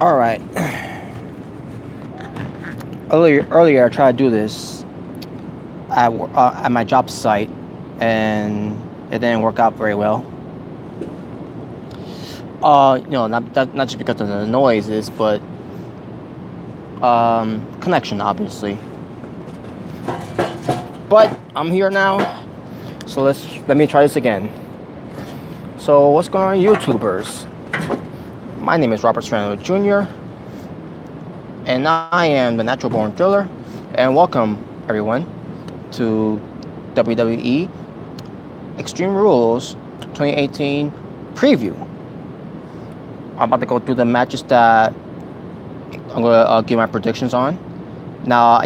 All right. Earlier, I tried to do this at my job site, and it didn't work out very well. Not just because of the noises, but connection, obviously. But I'm here now, so let me try this again. So what's going on, YouTubers? My name is Robert Serrano Jr., and I am the Natural Born Thriller, and welcome everyone to WWE Extreme Rules 2018 preview. I'm about to go through the matches that I'm gonna give my predictions on. Now,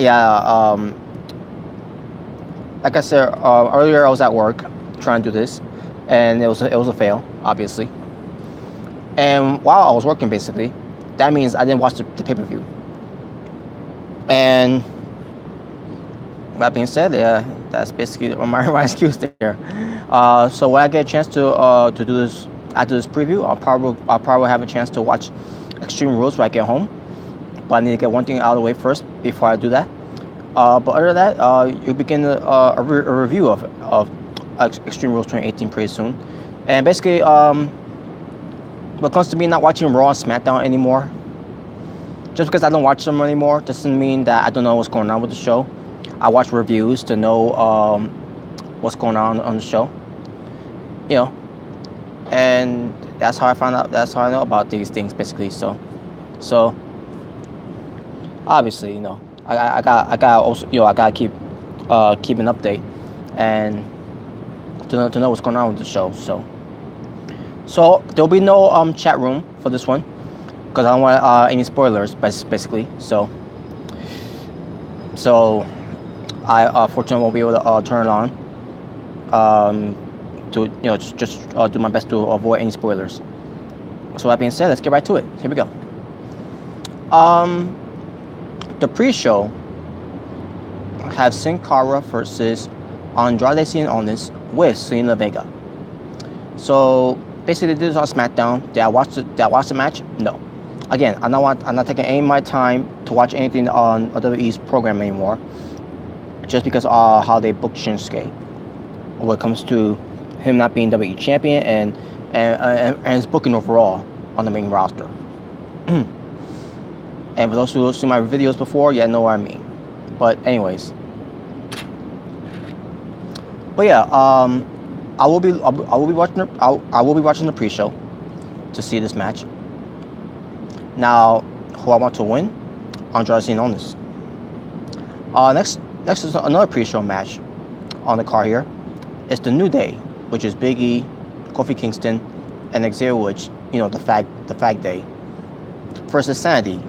like I said earlier, I was at work trying to do this, and it was a fail, obviously. And while I was working, basically, that means I didn't watch the pay-per-view. And that being said, yeah, that's basically my excuse there. So when I get a chance to do this after this preview, I'll probably have a chance to watch Extreme Rules when I get home. But I need to get one thing out of the way first before I do that. But other than that, you begin a review of Extreme Rules 2018 pretty soon. And basically, when it comes to me not watching Raw and SmackDown anymore, just because I don't watch them anymore doesn't mean that I don't know what's going on with the show. I watch reviews to know what's going on the show. You know, and that's how I found out. That's how I know about these things, basically. So obviously, I got also, I gotta keep an update and to know what's going on with the show. So there'll be no chat room for this one because I don't want any spoilers, basically. So I fortunately won't be able to turn it on to just do my best to avoid any spoilers. So that being said, let's get right to it. Here we go. The pre-show have Sin Cara versus Andrade Cien Almas with Selena Vega. So basically, this is on SmackDown. Did I watch the match? No. Again, I'm not taking any of my time to watch anything on WWE's program anymore, just because of how they book Shinsuke. When it comes to him not being WWE champion and his booking overall on the main roster. And for those who have seen my videos before, yeah, know what I mean. But anyways, I will be watching the pre-show to see this match. Now, who I want to win? Andrade Cien Almas. Next is another pre-show match on the card here. It's the New Day, which is Big E, Kofi Kingston, and Xavier Woods. The Fag Day versus Sanity,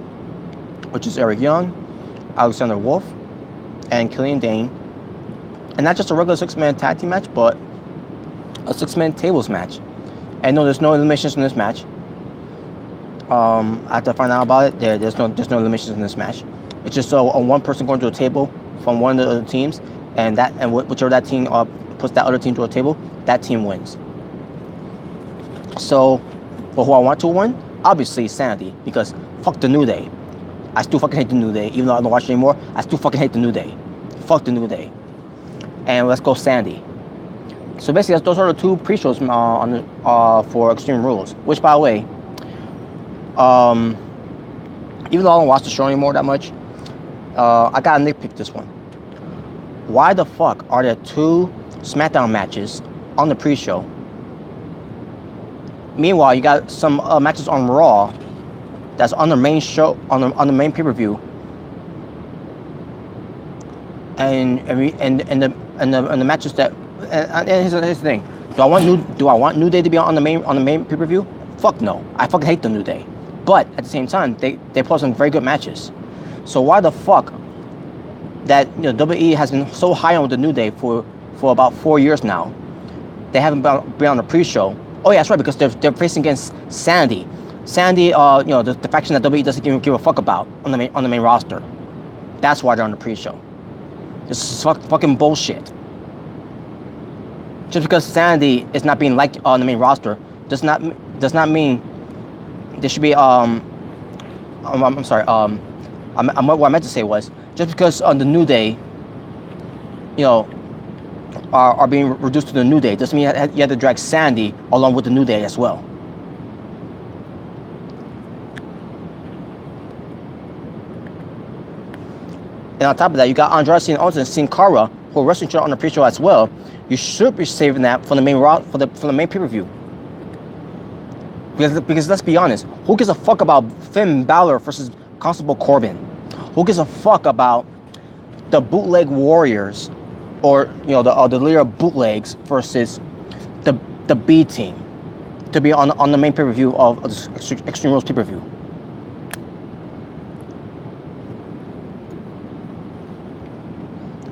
which is Eric Young, Alexander Wolf, and Killian Dane. And not just a regular 6-man tag team match, but a 6-man tables match. And no, there's no eliminations in this match. I have to find out about it. There's no eliminations in this match. It's just a one person going to a table from one of the other teams, and whichever that team puts that other team to a table, that team wins. So, for who I want to win, obviously Sanity, because fuck the New Day. I still fucking hate the New Day, even though I don't watch it anymore. I still fucking hate the New Day. Fuck the New Day. And let's go Sandy. So basically, those are the two pre-shows for Extreme Rules. Which, by the way, even though I don't watch the show anymore that much, I gotta nitpick this one. Why the fuck are there two SmackDown matches on the pre-show? Meanwhile, you got some matches on Raw that's on the main show, on the main pay-per-view, and the matches that. And here's the thing: Do I want New Day to be on the main pay-per-view? Fuck no! I fucking hate the New Day. But at the same time, they put some very good matches. So why the fuck that WWE has been so high on the New Day for about 4 years now? They haven't been on the pre-show. Oh yeah, that's right, because they're facing against Sandy. Sandy, the faction that WWE doesn't even give a fuck about on the main roster. That's why they're on the pre-show. This is fucking bullshit. Just because Sandy is not being liked on the main roster does not mean they should be I'm sorry. What I meant to say was just because on the New Day, you know, are being reduced to the New Day doesn't mean you have to drag Sandy along with the New Day as well. And on top of that, you got Andrade and Owens and Sin Cara, who are wrestling each other on the pre-show as well. You should be saving that for the main for the main pay-per-view. Because let's be honest, who gives a fuck about Finn Balor versus Constable Corbin? Who gives a fuck about the Bootleg Warriors, or the leader of Bootlegs versus the B Team to be on the main pay-per-view of the Extreme Rules pay-per-view?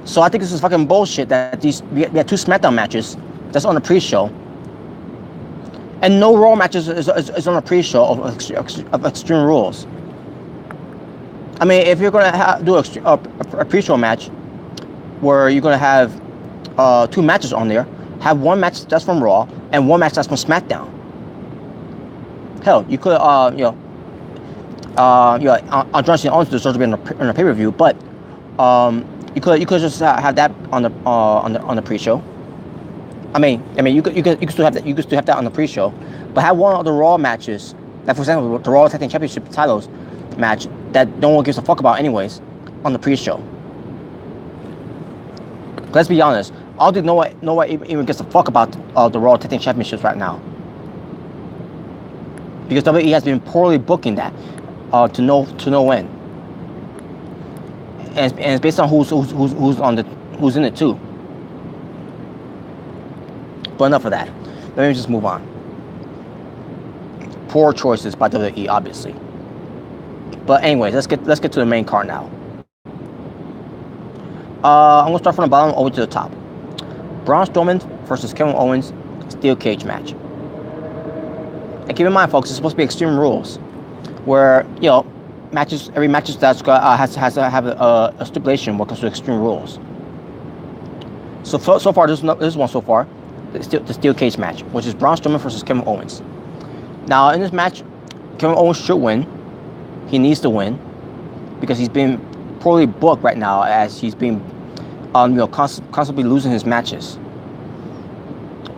So I think this is fucking bullshit that we had 2 SmackDown matches that's on the pre-show, and no Raw matches is on the pre-show of Extreme Rules. I mean, if you're gonna do a pre-show match where you're gonna have 2 matches on there, have one match that's from Raw and one match that's from SmackDown. Hell, you could Andrade and Owens deserves to be on the pay-per-view, but you could just have that on the pre-show. I mean, you could still have that. You could still have that on the pre-show, but have one of the Raw matches. Like for example, the Raw Tag Team Championship titles match that no one gives a fuck about anyways on the pre-show. Let's be honest. I don't think no one even gives a fuck about the Raw Tag Team Championships right now, because WWE has been poorly booking that to no end. And it's based on who's in it too. But enough of that. Let me just move on. Poor choices by WWE, obviously. But anyways, let's get to the main card now. I'm gonna start from the bottom over to the top. Braun Strowman versus Kevin Owens steel cage match. And keep in mind, folks, it's supposed to be Extreme Rules, where every match that's has to have a stipulation when it comes to Extreme Rules. So far, this one so far, the steel cage match, which is Braun Strowman versus Kevin Owens. Now in this match, Kevin Owens should win. He needs to win because he's been poorly booked right now, as he's been constantly losing his matches.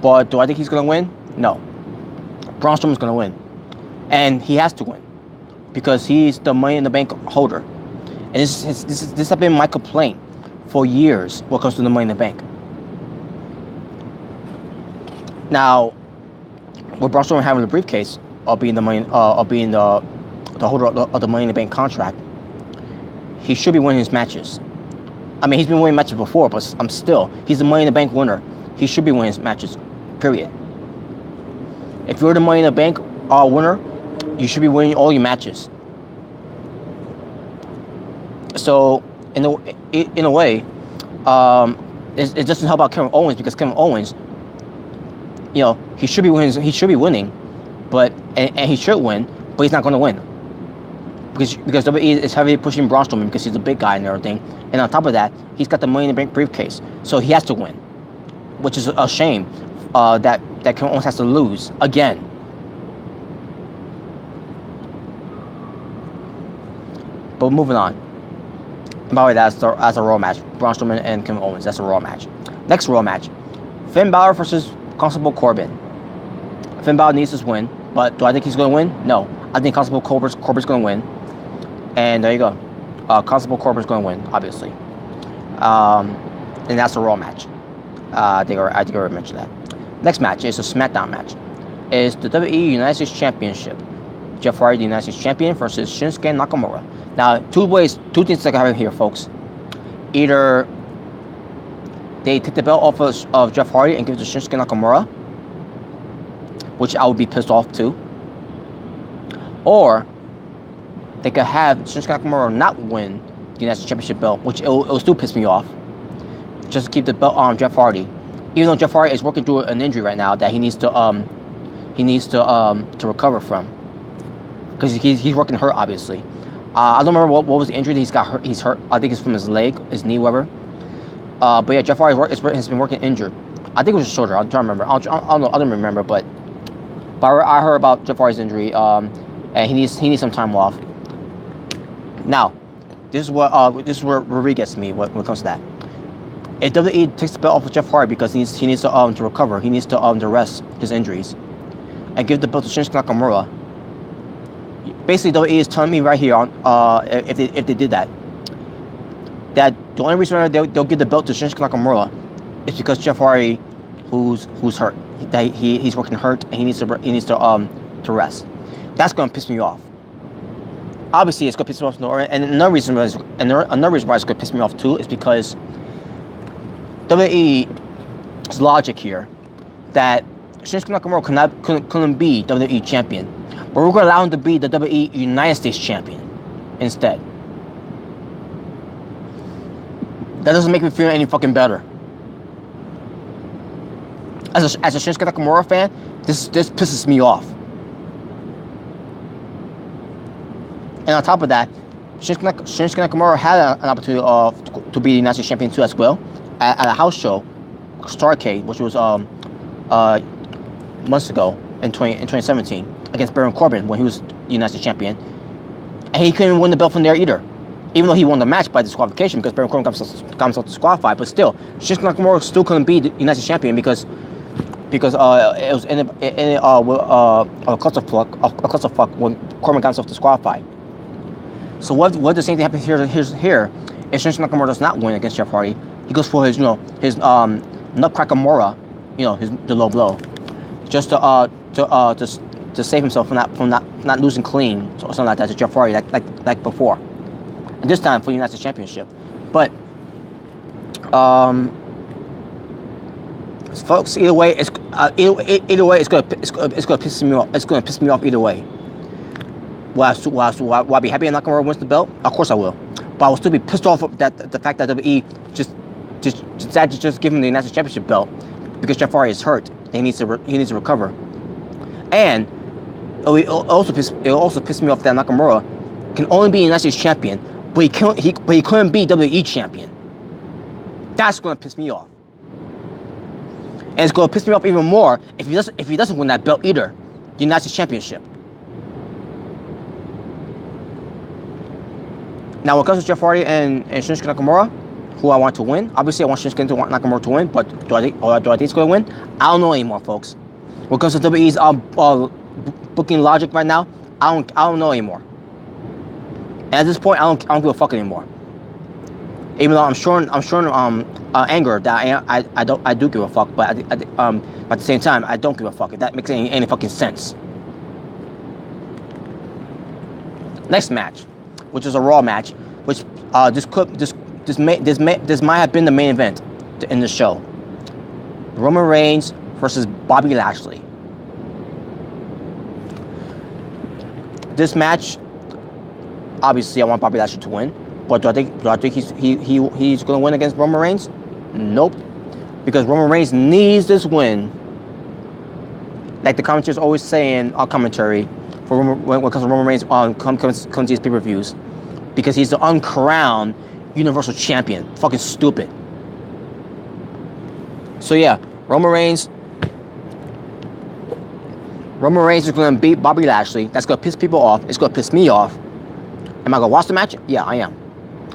But do I think he's gonna win? No. Braun Strowman's gonna win, and he has to win, because he's the Money in the Bank holder. And this has been my complaint for years when it comes to the Money in the Bank. Now, with Braun Strowman having the briefcase of being the holder of the Money in the Bank contract, he should be winning his matches. I mean, he's been winning matches before, but he's the Money in the Bank winner. He should be winning his matches, period. If you're the Money in the Bank winner, you should be winning all your matches. So, in a way, it doesn't help out Kevin Owens, because Kevin Owens, he should be winning. He should be winning, and he should win, but he's not going to win because WWE is heavily pushing Braun Strowman because he's a big guy and everything. And on top of that, he's got the Money in the Bank briefcase, so he has to win, which is a shame that Kevin Owens has to lose again. But moving on. By the way, that's a Raw match. Braun Strowman and Kevin Owens. That's a Raw match. Next Raw match. Finn Balor versus Constable Corbin. Finn Balor needs this win, but do I think he's going to win? No. I think Constable Corbin's going to win. And there you go. Constable Corbin's going to win, obviously. And that's a Raw match. I think I already mentioned that. Next match is a SmackDown match. It's the WWE United States Championship. Jeff Hardy, the United States Champion, versus Shinsuke Nakamura. Now, two things that I have here, folks. Either they take the belt off of Jeff Hardy and give it to Shinsuke Nakamura, which I would be pissed off too. Or they could have Shinsuke Nakamura not win the United States Championship belt, which it'll still piss me off. Just to keep the belt on Jeff Hardy, even though Jeff Hardy is working through an injury right now that he needs to recover from, because he's working hurt, obviously. I don't remember what was the injury that he's got hurt. He's hurt. I think it's from his leg, his knee, whatever. But yeah, Jeff Hardy has been working injured. I think it was his shoulder. I'm trying to remember. I don't remember, but I heard about Jeff Hardy's injury. And he needs some time off. Now, this is where it gets me when it comes to that. If WWE takes the belt off of Jeff Hardy because he needs to recover, he needs to rest his injuries, and give the belt to Shinsuke Nakamura. Basically, WWE is telling me right here on if they did that, that the only reason why they'll give the belt to Shinsuke Nakamura is because Jeff Hardy, who's hurt, that he's working hurt and he needs to rest. That's gonna piss me off. Obviously, it's gonna piss me off. And another reason why it's gonna piss me off too is because WWE's logic here that Shinsuke Nakamura couldn't be WWE champion, but we're gonna allow him to be the WWE United States champion instead. That doesn't make me feel any fucking better. As a Shinsuke Nakamura fan, this pisses me off. And on top of that, Shinsuke Nakamura had an opportunity to be the United States champion too as well at a house show, Starrcade, which was months ago in 2017 against Baron Corbin when he was the United States champion, and he couldn't win the belt from there either. Even though he won the match by disqualification because Baron Corbin got himself disqualified, but still, Shinsuke Nakamura still couldn't be the United States champion because it was in a clusterfuck when Corbin got himself disqualified. So what the same thing happens here? If Shinsuke Nakamura does not win against Jeff Hardy, he goes for his Nutcracker Mora, the low blow, just to save himself from not losing clean or something like that to Jeff Hardy like before. And this time for the United States Championship. But folks, either way, it's gonna piss me off. It's gonna piss me off either way. Will I be happy that Nakamura wins the belt? Of course I will. But I will still be pissed off at the fact that WWE just give him the United States Championship belt because Jeff Hardy is hurt. He needs to recover. And it'll also piss me off that Nakamura can only be United States champion, but he couldn't be WWE champion. That's gonna piss me off. And it's gonna piss me off even more if he doesn't win that belt either, the United States Championship. Now, when it comes to Jeff Hardy and Shinsuke Nakamura, who I want to win, obviously I want Shinsuke Nakamura to win, but do I think he's going to win? I don't know anymore, folks. When it comes to WWE's booking logic right now, I don't know anymore. And at this point, I don't give a fuck anymore. Even though I'm showing anger that I do give a fuck, but at the same time, I don't give a fuck if that makes any fucking sense. Next match, which is a Raw match, which this might have been the main event in the show. Roman Reigns versus Bobby Lashley. This match, obviously, I want Bobby Lashley to win, but do I think he's going to win against Roman Reigns? Nope, because Roman Reigns needs this win. Like the commentators always saying on commentary, when it comes to Roman Reigns comes to these pay-per-views, because he's the uncrowned Universal Champion. Fucking stupid. So yeah, Roman Reigns is going to beat Bobby Lashley. That's going to piss people off. It's going to piss me off. Am I going to watch the match? Yeah, I am,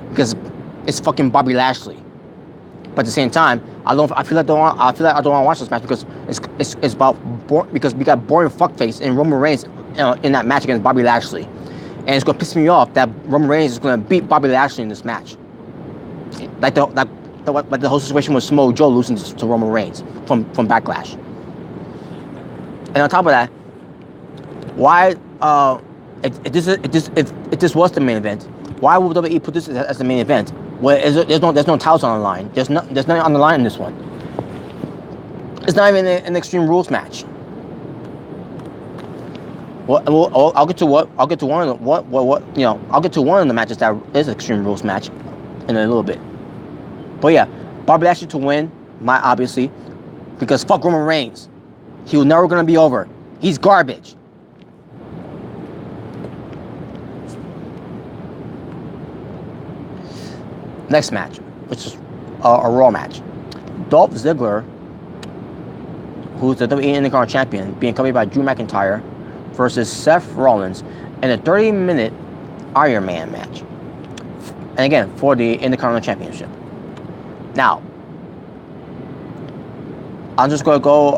because it's fucking Bobby Lashley. But at the same time, I feel like I don't want to watch this match because it's about because we got boring fuckface in Roman Reigns in that match against Bobby Lashley, and it's going to piss me off that Roman Reigns is going to beat Bobby Lashley in this match. Like the whole situation with Samoa Joe losing to Roman Reigns from Backlash. And on top of that, why if this was the main event, why would WWE put this as the main event? Well, there's no titles on the line. There's nothing on the line in this one. It's not even an Extreme Rules match. Well, I'll get to one of the matches that is an Extreme Rules match in a little bit. But yeah, Bobby Lashley to win, obviously, because fuck Roman Reigns. He was never gonna be over. He's garbage. Next match, which is a Raw match. Dolph Ziggler, who's the WWE Intercontinental Champion, being accompanied by Drew McIntyre, versus Seth Rollins in a 30-minute Iron Man match. and again for the Intercontinental Championship. Now, I'm just gonna go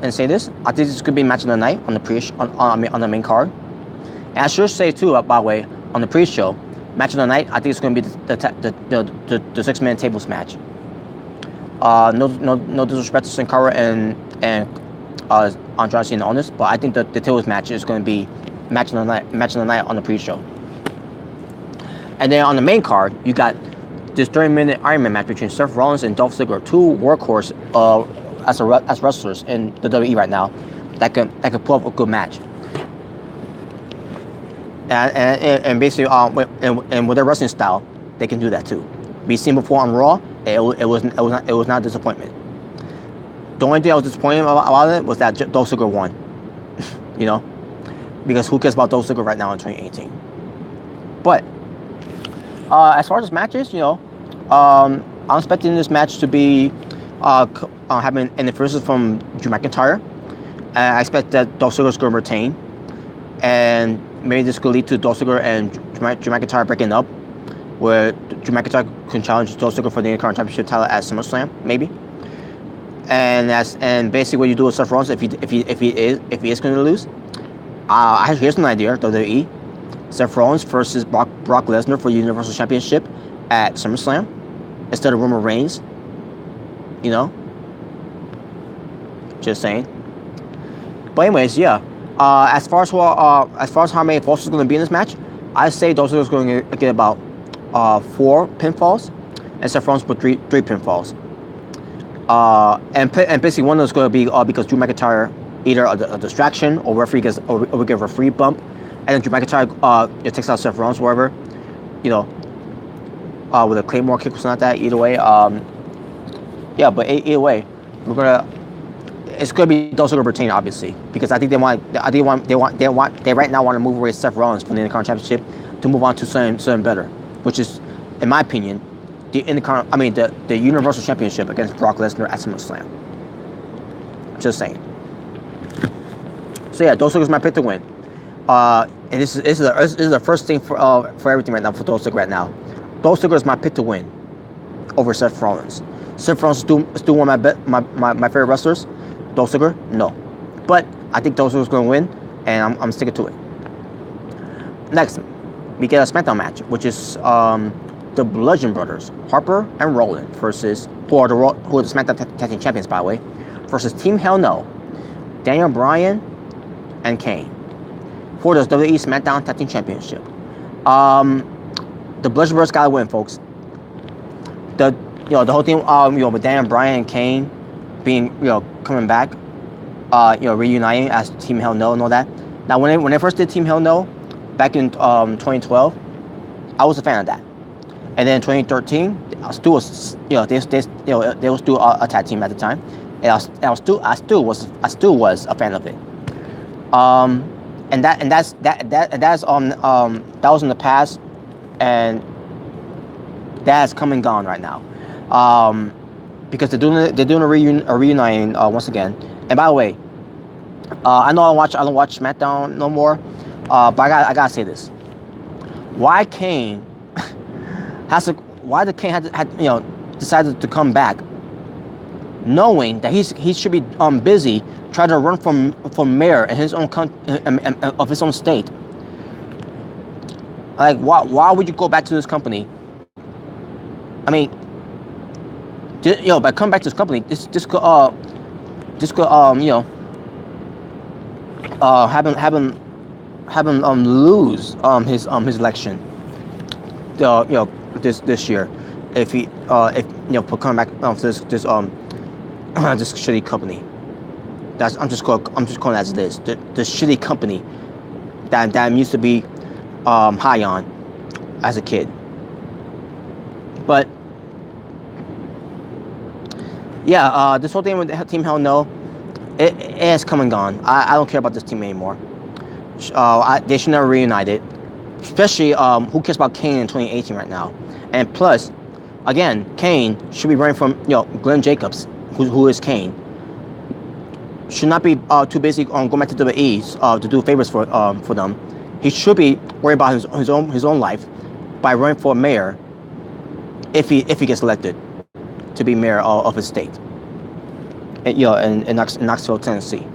and say this. I think this could be match of the night on the on the main card. And I should say too, by the way, on the pre-show, match of the night, I think it's gonna be the 6-man tables match. No disrespect to Sin Cara and Andrade Cien on this, but I think the tables match is going to be match of the night on the pre-show. And then on the main card, you got this 30-minute Iron Man match between Seth Rollins and Dolph Ziggler, two workhorse as wrestlers in the WWE right now that can pull up a good match. And basically, and with their wrestling style, they can do that too. We've seen before on Raw, it was not a disappointment. The only thing I was disappointed about it was that Dolph Ziggler won. You know, because who cares about Dolph Ziggler right now in 2018? But as far as matches, you know, I'm expecting this match to be having an interference from Drew McIntyre. I expect that Dolph Ziggler is going to retain, and maybe this could lead to Dolph Ziggler and Drew McIntyre breaking up, where Drew McIntyre can challenge Dolph Ziggler for the Intercontinental Championship title at SummerSlam, maybe. And basically what you do with Seth Rollins if he is going to lose, here's an idea: WWE, Seth Rollins versus Brock Lesnar for the Universal Championship at SummerSlam instead of Roman Reigns. You know, just saying. But anyways, yeah. As far as how many falls is going to be in this match, I say Dolph Ziggler is going to get about 4 pinfalls, and Seth Rollins with 3 pinfalls. And basically one of those is going to be because Drew McIntyre either a distraction or referee gets or we get a referee bump, and then Drew McIntyre takes out Seth Rollins, wherever, you know, with a Claymore kick or something like that. Either way, yeah, but either way, it's gonna be Dolph Ziggler retain, obviously, because I think they right now want to move away Seth Rollins from the Intercontinental Championship to move on to something better, which is, in my opinion, the Universal Championship against Brock Lesnar at SummerSlam. Just saying. So yeah, Dolph Ziggler is my pick to win. And this is the first thing for everything right now for Dolph Ziggler right now. Dolph Ziggler is my pick to win over Seth Rollins. Seth Rollins is still one of my favorite wrestlers. Dolph Ziggler, no. But I think Dolph Ziggler is going to win, and I'm sticking to it. Next, we get a SmackDown match, which is the Bludgeon Brothers, Harper and Rollins, versus who are the SmackDown Tag Team Champions, by the way, versus Team Hell No, Daniel Bryan and Kane, for the WWE SmackDown Tag Team Championship. The Bludgeon Brothers gotta win, folks. The whole thing, with Daniel Bryan and Kane being, coming back, reuniting as Team Hell No and all that. Now, when they first did Team Hell No back in 2012, I was a fan of that. And then in 2013, I still was, they were still a tag team at the time, and I still was a fan of it. And that was in the past, and that has come and gone right now. Because they're doing a reuniting once again. And by the way, I know I don't watch SmackDown no more, but I gotta say this: why the Kane had decided to come back, knowing that he should be busy trying to run from mayor in his own of his own state. Like, why would you go back to this company? I mean, by coming back to this company, this could have him lose his election. This year, if for coming back to this shitty company. I'm just calling it as it is. The shitty company that I used to be high on as a kid. But yeah, this whole thing with Team Hell No, it has come and gone. I don't care about this team anymore. They should never reunite it. Especially, who cares about Kane in 2018 right now? And plus, again, Kane should be running from Glenn Jacobs, who is Kane. Should not be too busy on going back to WWE to do favors for them. He should be worried about his own life by running for mayor if he gets elected to be mayor of his state, and, in Knoxville, Tennessee.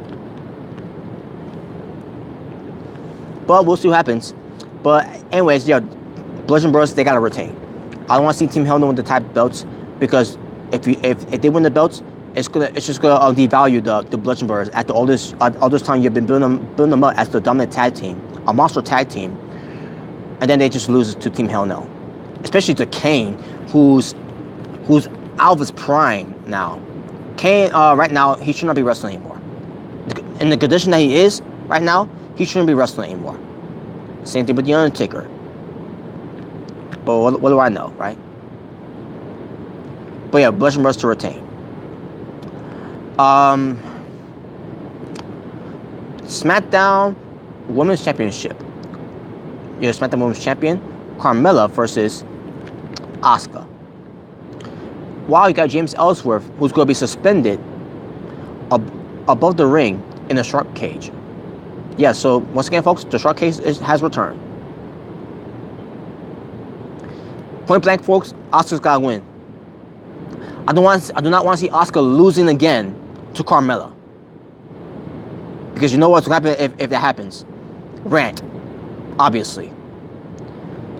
But we'll see what happens. But anyways, Bludgeon Brothers, they gotta retain. I don't want to see Team Hell No win the tag belts, because if they win the belts, it's just gonna devalue the Bludgeon Brothers after all this time you've been building them up as the dominant tag team, a monster tag team, and then they just lose to Team Hell No, especially to Kane, who's out of his prime now. Kane right now, he should not be wrestling anymore. In the condition that he is right now, he shouldn't be wrestling anymore. Same thing with The Undertaker. But what do I know, right? But yeah, Bludgeon Brothers to retain. SmackDown Women's Championship. SmackDown Women's Champion, Carmella versus Asuka. Wow, you got James Ellsworth, who's going to be suspended above the ring in a shark cage. Yeah, so once again, folks, the shark cage has returned. Point blank, folks, Asuka's got to win. I do not want to see Asuka losing again to Carmella, because you know what's going to happen if that happens. Rant, obviously.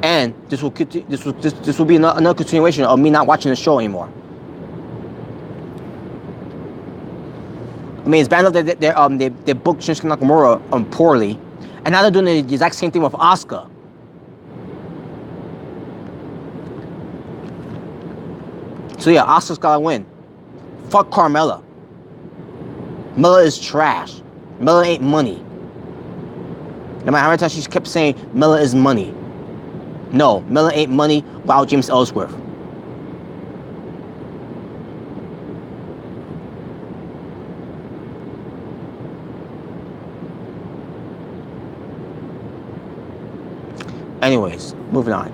And this will be another continuation of me not watching the show anymore. I mean, it's bad enough that they booked Shinsuke Nakamura poorly, and now they're doing the exact same thing with Asuka. So yeah, Asuka's gotta win. Fuck Carmella. Mella is trash. Mella ain't money. No matter how many times she kept saying Mella is money. No, Mella ain't money without James Ellsworth. Anyways, moving on.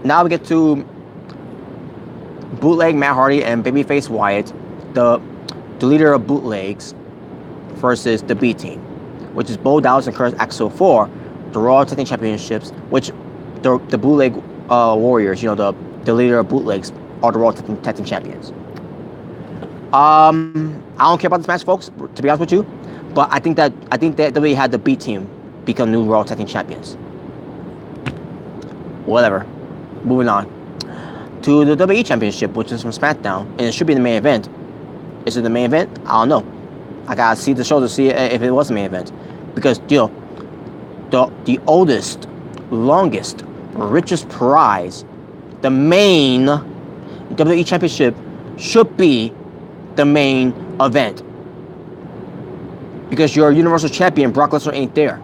Now we get to Bootleg Matt Hardy and Babyface Wyatt, the leader of Bootlegs, versus the B Team, which is Bo Dallas and Curtis Axel for the Raw Tag Team Championships, which the Bootleg Warriors, the leader of Bootlegs, are the Raw Tag Team Champions. I don't care about this match, folks, to be honest with you, but I think that WWE had the B Team become new Raw Tag Team Champions. Whatever. Moving on to the WWE Championship, which is from SmackDown, and it should be the main event. Is it the main event? I don't know. I gotta see the show to see if it was the main event, because the oldest, longest, richest prize, the main WWE Championship, should be the main event, because your Universal Champion Brock Lesnar ain't there.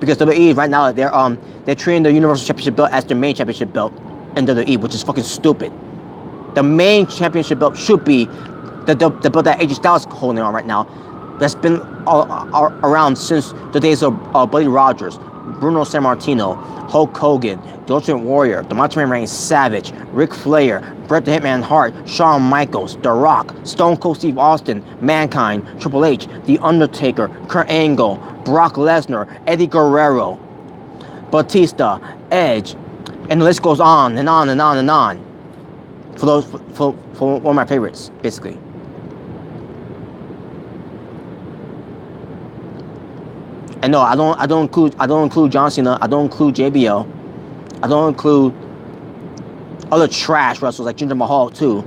Because WWE right now they're treating the Universal Championship belt as their main championship belt in WWE, which is fucking stupid. The main championship belt should be the belt that AJ Styles is holding on right now. That's been around since the days of Buddy Rogers, Bruno Sammartino, Hulk Hogan, The Ultimate Warrior, The Macho Man Randy Savage, Ric Flair, Bret the Hitman Hart, Shawn Michaels, The Rock, Stone Cold Steve Austin, Mankind, Triple H, The Undertaker, Kurt Angle, Brock Lesnar, Eddie Guerrero, Batista, Edge, and the list goes on and on and on and on. For one of my favorites, basically. And no, I don't include John Cena. I don't include JBL. I don't include other trash wrestlers like Jinder Mahal too.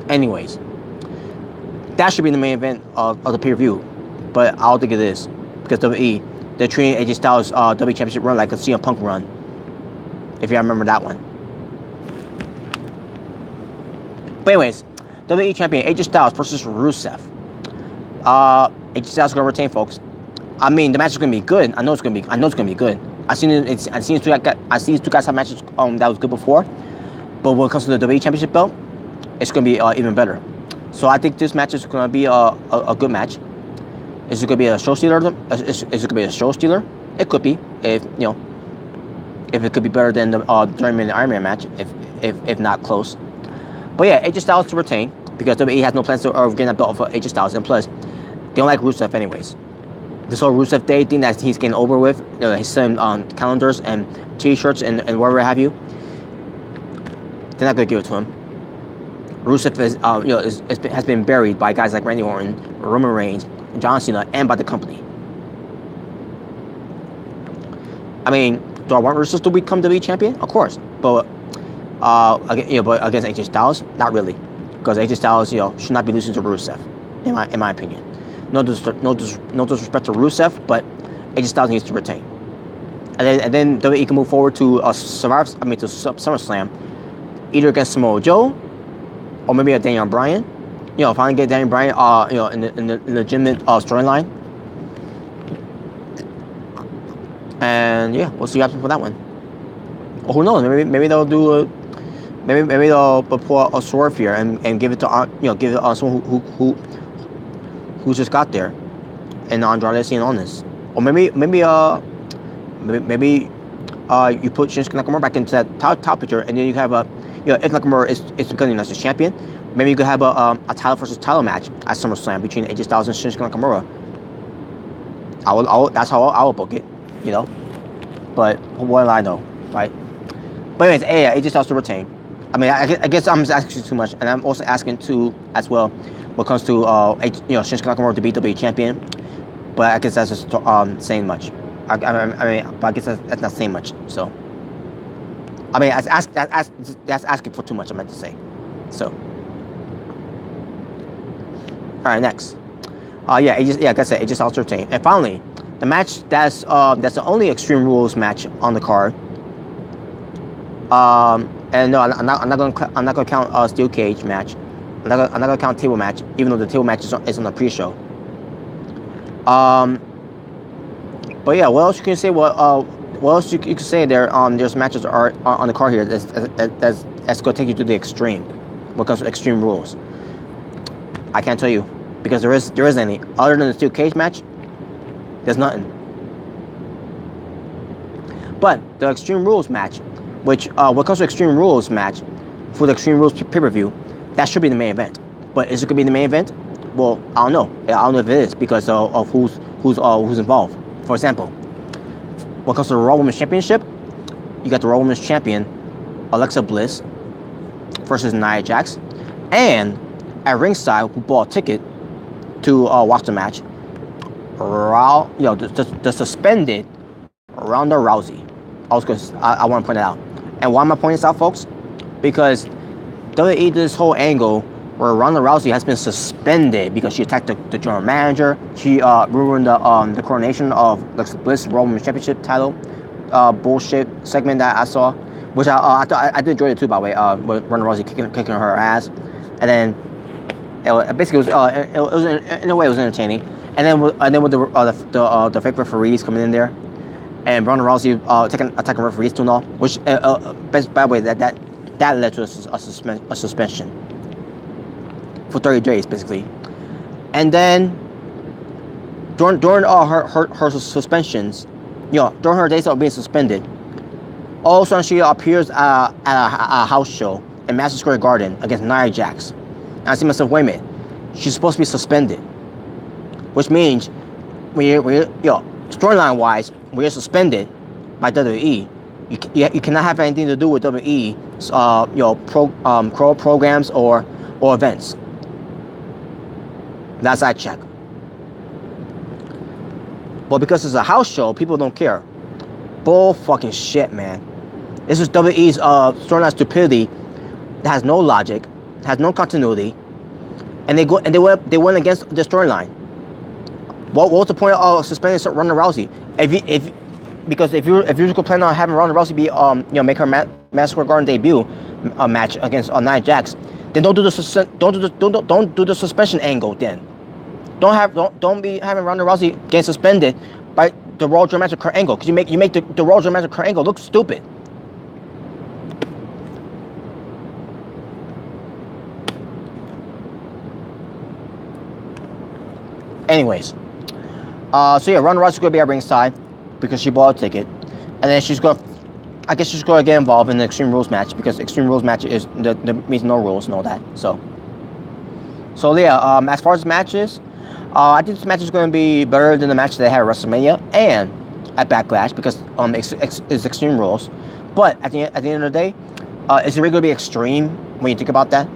Anyways, that should be the main event of the pay-per-view, but I don't think it is, because WWE, they're treating AJ Styles' WWE Championship run like a CM Punk run, if you remember that one. But anyways, WWE Champion AJ Styles versus Rusev. AJ Styles is gonna retain, folks. I mean, the match is gonna be good. I know it's gonna be good. I've seen these two guys have matches that was good before, but when it comes to the WWE Championship belt, it's gonna be even better. So I think this match is gonna be a good match. Is it gonna be a show stealer? Is it gonna be a show stealer? It could be, if it could be better than the 30-minute Iron Man match, if not close. But yeah, AJ Styles to retain. because WWE has no plans of getting that belt for AJ Styles, and plus, they don't like Rusev anyways. This whole Rusev Day thing that he's getting over with, he's selling calendars and T-shirts and whatever have you. They're not gonna give it to him. Rusev has been buried by guys like Randy Orton, Roman Reigns, John Cena, and by the company. I mean, do I want Rusev to become WWE champion? Of course, but but against AJ Styles, not really, because AJ Styles, should not be losing to Rusev, in my opinion. No disrespect to Rusev, but AJ Styles needs to retain, and then WWE can move forward to SummerSlam, either against Samoa Joe, or maybe a Daniel Bryan. Finally get Daniel Bryan, in the legitimate storyline. And yeah, we'll see what happens for that one. Or who knows? Maybe they'll do maybe they'll pull a swerve here and give it to someone who just got there, and Andrade Cien on this. Or maybe you put Shinsuke Nakamura back into that top picture, and then you have if Nakamura is becoming as a champion, maybe you could have a title versus title match at SummerSlam between AJ Styles and Shinsuke Nakamura. That's how I would book it, But what do I know, right? But anyways, AJ Styles to retain. I mean, I guess I'm just asking too much, and I'm also asking too as well when it comes to Shinsuke Nakamura to be WWE champion. But I guess that's just saying much. But I guess that's not saying much. So, I mean, that's asking for too much. I meant to say. So, all right, next. Like I said, AJ Styles to retain, and finally, the match that's the only Extreme Rules match on the card. And no, I'm not gonna count a steel cage match. I'm not gonna count table match, even though the table match is on the pre-show. But yeah, what else you can say? What else you can say there? There's matches are on the card here that's gonna take you to the extreme. When it comes to Extreme Rules, I can't tell you because there is any other than the steel cage match. There's nothing. But the Extreme Rules match, which when it comes to Extreme Rules match for the Extreme Rules pay-per-view, that should be the main event. But is it gonna be the main event? Well, I don't know. I don't know if it is because of who's involved. For example, when it comes to the Raw Women's Championship, you got the Raw Women's Champion Alexa Bliss versus Nia Jax, and at ringside who bought a ticket to watch the match, the suspended Ronda Rousey. I want to point that out. And why am I pointing this out, folks? Because WWE did this whole angle where Ronda Rousey has been suspended because she attacked the general manager. She ruined the coronation of Alexa Bliss Raw Women's Championship title bullshit segment that I saw, which I did enjoy it too, by the way. With Ronda Rousey kicking her ass, and then basically it was in a way it was entertaining. And then with the fake referees coming in there, and Ronda Rousey attacking referees too and all, which by the way that led to a suspension for 30 days basically. And then during her suspensions, during her days of being suspended, all of a sudden she appears at a house show in Madison Square Garden against Nia Jax. And I see myself, wait a minute, she's supposed to be suspended, which means storyline wise, when you're suspended by WWE, you cannot have anything to do with WWE, programs or events. That's I check. But because it's a house show, people don't care. Bull fucking shit, man. This is WWE's storyline stupidity that has no logic, has no continuity, and they went against the storyline. What was the point of suspending Ronda Rousey? Because if you're planning on having Ronda Rousey be make her Madison Square Garden debut match against Nia Jax, then don't do the suspension angle. Then don't be having Ronda Rousey getting suspended by the Raw Dramatic Kurt Angle, because you make the Raw Dramatic Kurt Angle look stupid. Anyways, so yeah, Ronda Rousey's gonna be at ringside because she bought a ticket, and then she's gonna get involved in the Extreme Rules match because Extreme Rules match means no rules and all that. So, So yeah, as far as matches, I think this match is going to be better than the match they had at WrestleMania and at Backlash because it's Extreme Rules. But at the end of the day, is it really going to be extreme when you think about that?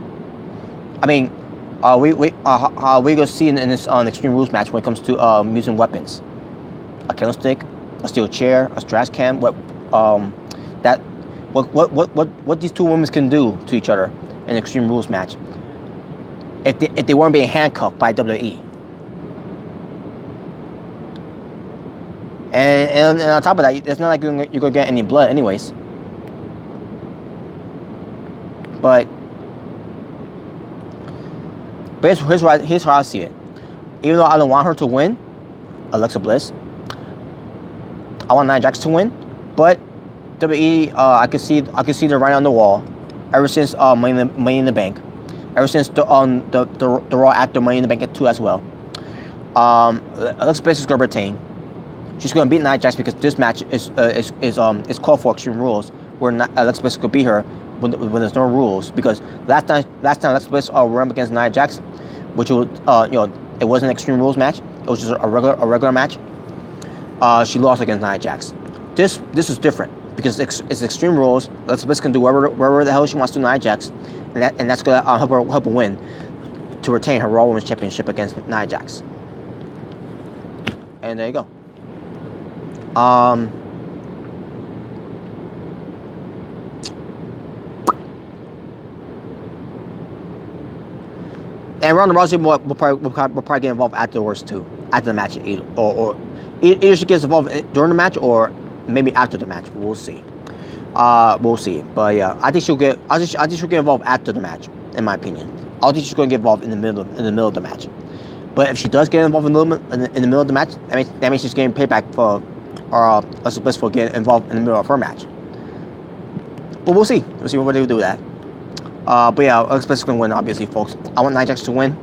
I mean, we going to see in this Extreme Rules match when it comes to using weapons, a candlestick, a steel chair, a trash can. That what these two women can do to each other in an Extreme Rules match if they weren't being handcuffed by WWE. And on top of that, it's not like you're going to get any blood anyways. But here's how I see it. Even though I don't want her to win, Alexa Bliss, I want Nia Jax to win. But WWE, I could see the writing on the wall ever since Money in the Bank, ever since the Raw after Money in the Bank 2 as well. Alexa Bliss is going to retain. She's going to beat Nia Jax because this match is called for Extreme Rules, where Alexa Bliss could beat her when there's no rules. Because last time Alexa Bliss ran against Nia Jax, which was it wasn't an Extreme Rules match. It was just a regular match. She lost against Nia Jax. This is different because it's Extreme Rules. Alexa Bliss can do wherever the hell she wants to Nia Jax, and that's going to help her win to retain her Raw Women's Championship against Nia Jax. And there you go. And Ronda Rousey will probably get involved afterwards too, after the match, or either she gets involved during the match or maybe after the match. We'll see. We'll see. But yeah, I think she'll get involved after the match, in my opinion. I don't think she's going to get involved in the middle of the match. But if she does get involved in the middle of the match, that means she's getting payback for Alexa Bliss for getting involved in the middle of her match. But we'll see. We'll see what they do with that. But yeah, Alexa Bliss is going to win, obviously, folks. I want Nia Jax to win,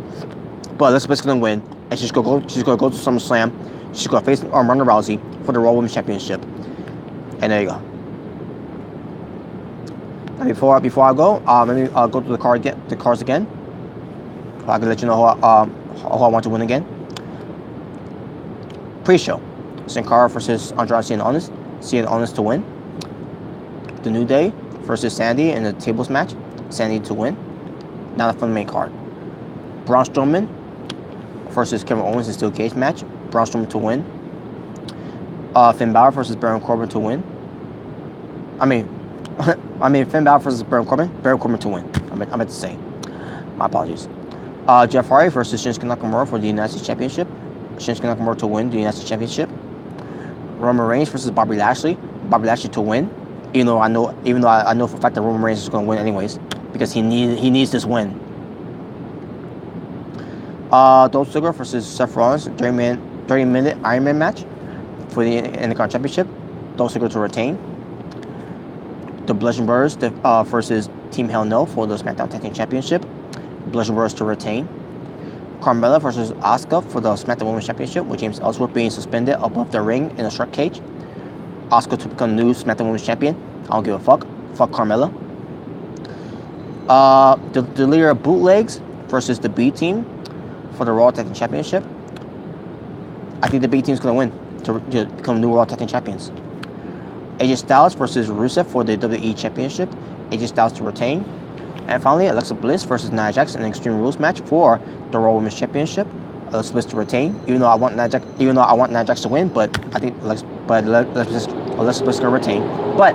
but Alexa Bliss is going to win, and she's going to go to SummerSlam. She's going to face Ronda Rousey for the Raw Women's Championship. And there you go. Now before I go, let me go to the cards again. So I can let you know who I want to win again. Pre-show: Sin Cara versus Andrade Cien Almas to win. The New Day versus Sandy in the tables match. Sandy to win. Now for the main card: Braun Strowman versus Kevin Owens in steel cage match. Braun Strowman to win. Finn Balor versus Baron Corbin to win. Finn Balor versus Baron Corbin. Baron Corbin to win. I meant to say. My apologies. Jeff Hardy versus Shinsuke Nakamura for the United States Championship. Shinsuke Nakamura to win the United States Championship. Roman Reigns versus Bobby Lashley. Bobby Lashley to win. Even though I know for a fact that Roman Reigns is going to win anyways, because he needs this win. Dolph Ziggler versus Seth Rollins 30-minute Iron Man match for the Intercontinental Championship. Dolph Ziggler to retain. The Bludgeon Brothers versus Team Hell No for the SmackDown Tag Team Championship. Bludgeon Brothers to retain. Carmella versus Asuka for the SmackDown Women's Championship, with James Ellsworth being suspended above the ring in a shark cage. Asuka to become new SmackDown Women's Champion. I don't give a fuck. Fuck Carmella. The leader of Bootlegs versus the B Team for the Raw Tag Team Championship. I think the B Team is going to win to become new Raw Tag Team Champions. AJ Styles versus Rusev for the WWE Championship. AJ Styles to retain. And finally, Alexa Bliss versus Nia Jax in an Extreme Rules match for the Raw Women's Championship. Alexa Bliss to retain, even though I want Nia Jax to win, but I think Alexa Bliss is going to retain. But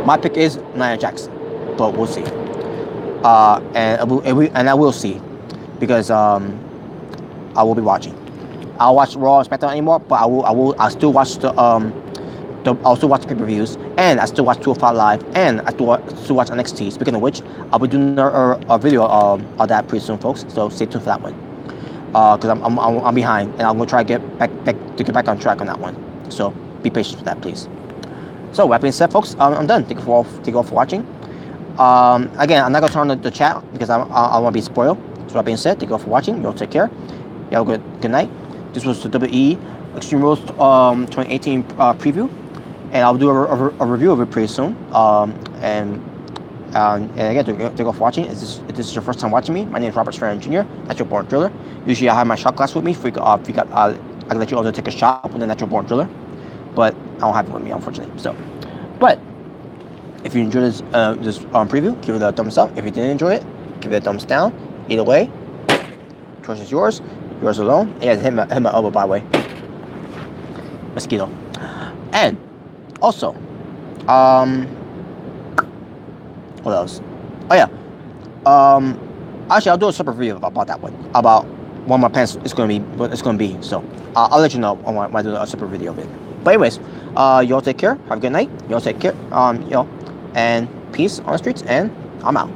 my pick is Nia Jax, but we'll see. And I will see, because I will be watching. I'll watch Raw and SmackDown anymore, but I'll still watch I'll still watch pay-per-views, and I still watch 205 Live, and I still watch NXT. Speaking of which, I'll be doing a video of that pretty soon, folks. So stay tuned for that one. Because I'm behind, and I'm gonna try to get back on track on that one. So be patient with that, please. So that being said, folks, I'm done. Thank you all for watching. Again, I'm not gonna turn on the chat because I want to be spoiled. So that being said, thank you all for watching. Y'all take care. Y'all good night. This was the WWE Extreme Rules 2018 preview. And I'll do a review of it pretty soon. And And again, thank you for watching. If this is your first time watching me, my name is Robert Serrano Jr., Natural Born Driller. Usually I have my shot glass with me. If I can let you also take a shot with the Natural Born Driller, but I don't have it with me, unfortunately. So, but if you enjoyed this preview, give it a thumbs up. If you didn't enjoy it, give it a thumbs down. Either way, choice is yours alone. Yeah, hit my elbow, by the way. Mosquito. And also, what else? Oh yeah. Actually, I'll do a separate video about that one. About what my plans is going to be. What it's going to be. So I'll let you know when I do a separate video of it. But anyways, you all take care. Have a good night. You all take care. And peace on the streets. And I'm out.